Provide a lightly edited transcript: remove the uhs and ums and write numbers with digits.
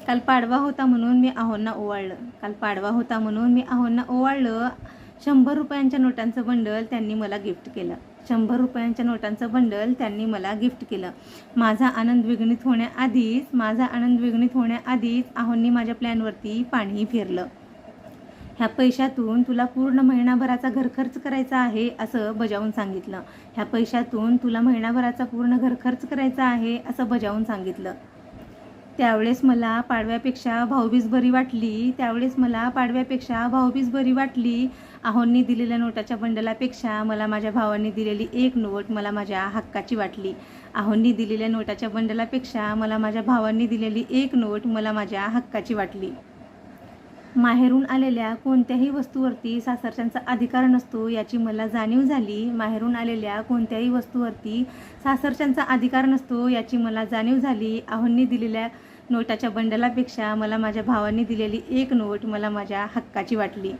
काल पाडवा होता म्हणून मी आहोंना ओवाळलं. काल पाडवा होता म्हणून मी आहोंना ओवाळलं. 100 रुपयांच्या नोटांचं बंडल त्यांनी मला गिफ्ट केलं. 100 रुपयांच्या नोटांचं बंडल त्यांनी मला गिफ्ट केलं. माझा आनंद द्विगुणित होण्याआधीच आहोंनी माझ्या प्लॅनवरती पाणी फिरलं. ह्या पैशातून तुला पूर्ण महिनाभराचा घरखर्च करायचा आहे असं बजावून सांगितलं. ह्या पैशातून तुला महिनाभराचा पूर्ण घरखर्च करायचा आहे असं बजावून सांगितलं. त्यावेळेस मला पाडव्यापेक्षा भाऊबीज बरी वाटली. आहोंनी दिलेल्या नोटाच्या बंडलापेक्षा मला माझ्या भावांनी दिलेली एक नोट मला माझ्या हक्काची वाटली. आहोंनी दिलेल्या नोटाच्या बंडलापेक्षा मला माझ्या भावांनी दिलेली एक नोट मला माझ्या हक्काची वाटली. माहेरून आलेल्या कोणत्याही वस्तूवरती सासरच्यांचा अधिकार नसतो याची मला जाणीव झाली. आहोंनी दिलेल्या नोटाच्या बंडलापेक्षा मला माझ्या भावांनी दिलेली एक नोट मला माझ्या हक्काची वाटली.